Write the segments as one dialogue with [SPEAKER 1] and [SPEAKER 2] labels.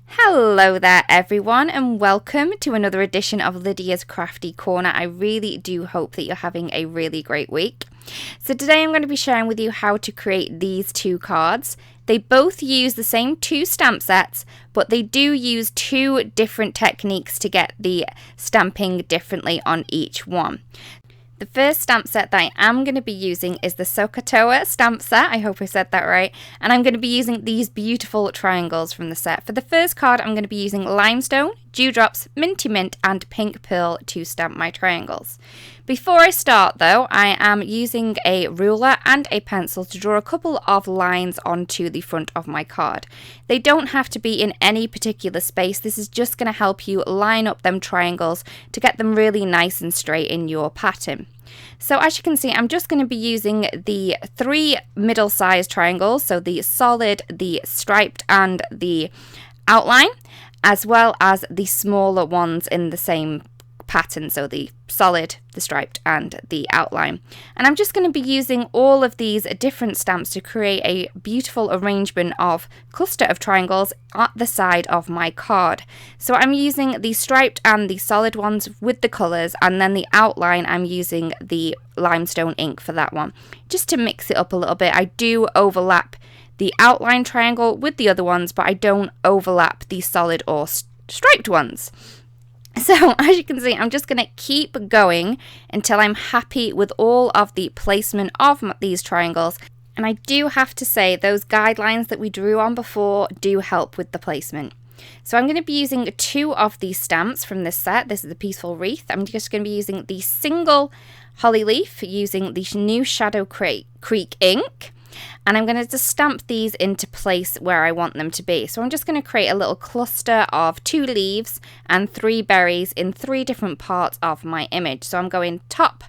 [SPEAKER 1] Hello there everyone, and welcome to another edition of Lydia's Crafty Corner. I really do hope that you're having a really great week. So today I'm going to be sharing with you how to create these two cards. They both use the same two stamp sets, but they do use two different techniques to get the stamping differently on each one. The first stamp set that I am going to be using is the Sohcahtoa Stamp Set. I hope I said that right. And I'm going to be using these beautiful triangles from the set. For the first card, I'm going to be using Limestone, Dewdrops, Minty Mint, and Pink Pearl to stamp my triangles. Before I start though, I am using a ruler and a pencil to draw a couple of lines onto the front of my card. They don't have to be in any particular space. This is just going to help you line up them triangles to get them really nice and straight in your pattern. So as you can see, I'm just going to be using the three middle-sized triangles, so the solid, the striped, and the outline, as well as the smaller ones in the same pattern, so the solid, the striped, and the outline. And I'm just going to be using all of these different stamps to create a beautiful arrangement of cluster of triangles at the side of my card. So I'm using the striped and the solid ones with the colours, and then the outline I'm using the limestone ink for that one, just to mix it up a little bit. I do overlap the outline triangle with the other ones, but I don't overlap the solid or striped ones. So as you can see, I'm just going to keep going until I'm happy with all of the placement of these triangles. And I do have to say those guidelines that we drew on before do help with the placement. So I'm going to be using two of these stamps from this set. This is the Peaceful Wreath. I'm just going to be using the single holly leaf using the new Shadow Creek ink. And I'm going to just stamp these into place where I want them to be. So I'm just going to create a little cluster of 2 leaves and 3 berries in 3 different parts of my image. So I'm going top,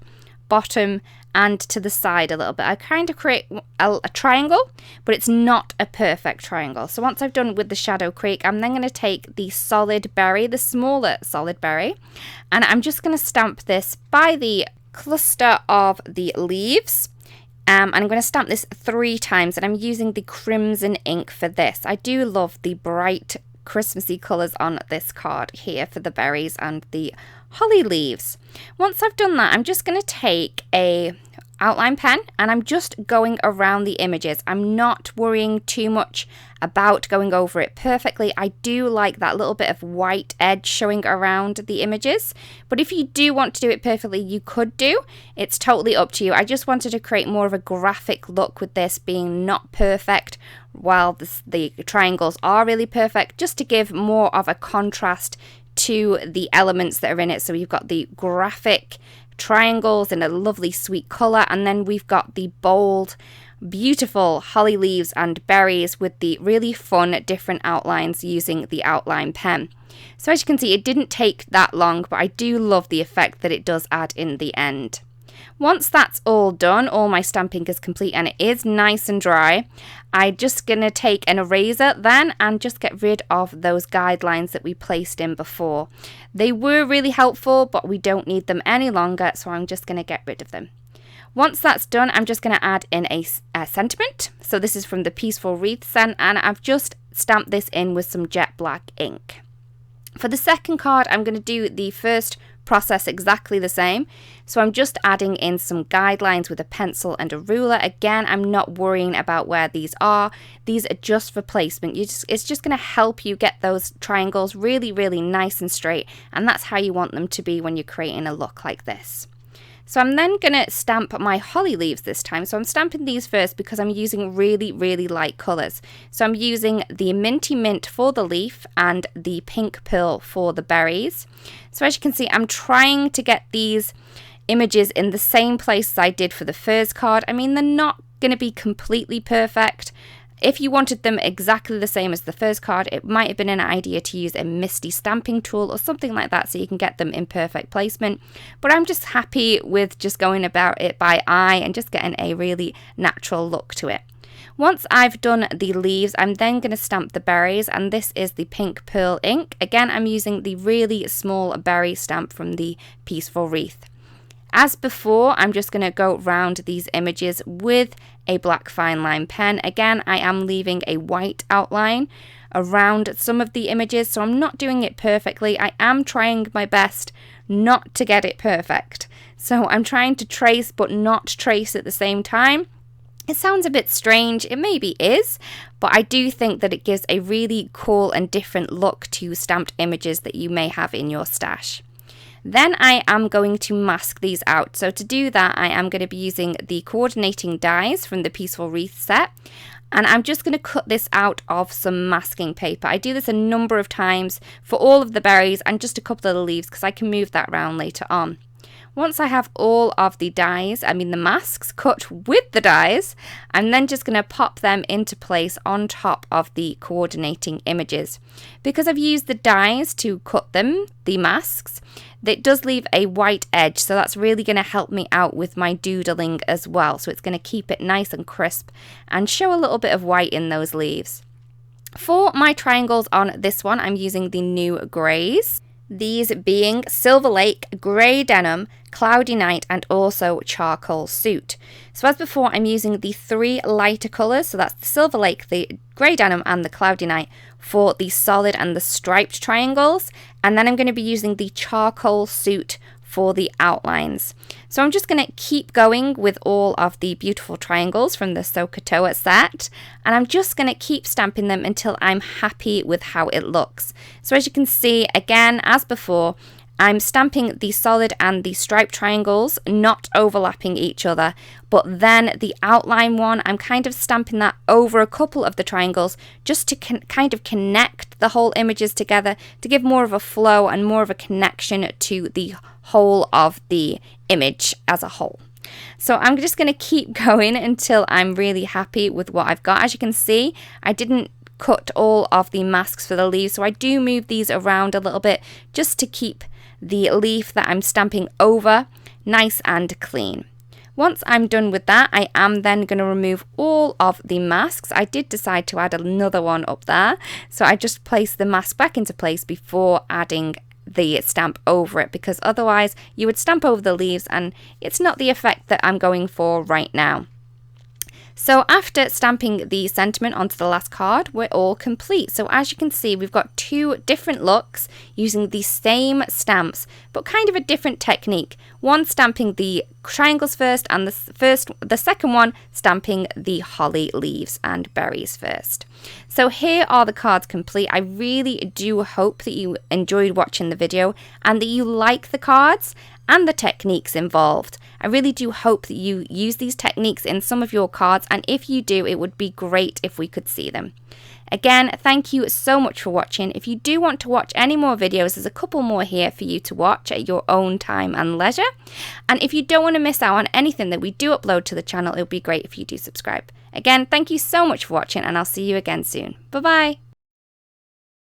[SPEAKER 1] bottom, and to the side a little bit. I kind of create a triangle, but it's not a perfect triangle. So once I've done with the Shadow Creek, I'm then going to take the solid berry, the smaller solid berry, and I'm just going to stamp this by the cluster of the leaves. And I'm going to stamp this 3 times, and I'm using the crimson ink for this. I do love the bright Christmassy colours on this card here for the berries and the holly leaves. Once I've done that, I'm just going to take a outline pen and I'm just going around the images. I'm not worrying too much about going over it perfectly. I do like that little bit of white edge showing around the images, but if you do want to do it perfectly, you could do. It's totally up to you. I just wanted to create more of a graphic look with this being not perfect, while the triangles are really perfect, just to give more of a contrast to the elements that are in it. So you've got the graphic triangles in a lovely sweet colour, and then we've got the bold, beautiful holly leaves and berries with the really fun different outlines using the outline pen. So as you can see, it didn't take that long, but I do love the effect that it does add in the end. Once that's all done, all my stamping is complete and it is nice and dry, I'm just going to take an eraser then and just get rid of those guidelines that we placed in before. They were really helpful, but we don't need them any longer, so I'm just going to get rid of them. Once that's done, I'm just going to add in a sentiment. So this is from the Peaceful Wreath scent, and I've just stamped this in with some jet black ink. For the second card, I'm going to do the first process exactly the same. So I'm just adding in some guidelines with a pencil and a ruler. Again, I'm not worrying about where these are. These are just for placement. It's just going to help you get those triangles really, really nice and straight. And that's how you want them to be when you're creating a look like this. So I'm then going to stamp my holly leaves this time. So I'm stamping these first because I'm using really, really light colours. So I'm using the Minty Mint for the leaf and the Pink Pearl for the berries. So as you can see, I'm trying to get these images in the same place as I did for the first card. I mean, they're not going to be completely perfect. If you wanted them exactly the same as the first card, it might have been an idea to use a Misty stamping tool or something like that so you can get them in perfect placement. But I'm just happy with just going about it by eye and just getting a really natural look to it. Once I've done the leaves, I'm then going to stamp the berries, and this is the Pink Pearl ink. Again, I'm using the really small berry stamp from the Peaceful Wreath. As before, I'm just going to go round these images with a black fine line pen. Again, I am leaving a white outline around some of the images, so I'm not doing it perfectly. I am trying my best not to get it perfect. So I'm trying to trace but not trace at the same time. It sounds a bit strange, it maybe is, but I do think that it gives a really cool and different look to stamped images that you may have in your stash. Then I am going to mask these out. So to do that, I am going to be using the coordinating dies from the Peaceful Wreath set. And I'm just going to cut this out of some masking paper. I do this a number of times for all of the berries and just a couple of the leaves because I can move that around later on. Once I have all of the dies, the masks cut with the dies, I'm then just going to pop them into place on top of the coordinating images. Because I've used the dies to cut them, the masks, it does leave a white edge, so that's really going to help me out with my doodling as well. So it's going to keep it nice and crisp and show a little bit of white in those leaves. For my triangles on this one, I'm using the new greys. These being Silver Lake, Grey Denim, Cloudy Night and also Charcoal Suit. So as before, I'm using the 3 lighter colours, so that's the Silver Lake, the Grey Denim and the Cloudy Night for the solid and the striped triangles, and then I'm going to be using the Charcoal Suit for the outlines. So I'm just going to keep going with all of the beautiful triangles from the Sohcahtoa set, and I'm just going to keep stamping them until I'm happy with how it looks. So as you can see, again, as before, I'm stamping the solid and the striped triangles, not overlapping each other, but then the outline one, I'm kind of stamping that over a couple of the triangles just to kind of connect the whole images together to give more of a flow and more of a connection to the whole of the image as a whole. So I'm just going to keep going until I'm really happy with what I've got. As you can see, I didn't cut all of the masks for the leaves, so I do move these around a little bit just to keep the leaf that I'm stamping over nice and clean. Once I'm done with that, I am then going to remove all of the masks. I did decide to add another one up there, so I just placed the mask back into place before adding the stamp over it, because otherwise you would stamp over the leaves and it's not the effect that I'm going for right now. So after stamping the sentiment onto the last card, we're all complete. So as you can see, we've got 2 different looks using the same stamps, but kind of a different technique. One stamping the triangles first, and the second one stamping the holly leaves and berries first. So here are the cards complete. I really do hope that you enjoyed watching the video and that you like the cards and the techniques involved. I really do hope that you use these techniques in some of your cards, and if you do, it would be great if we could see them. Again, thank you so much for watching. If you do want to watch any more videos, there's a couple more here for you to watch at your own time and leisure. And if you don't want to miss out on anything that we do upload to the channel, it would be great if you do subscribe. Again, thank you so much for watching, and I'll see you again soon. Bye bye.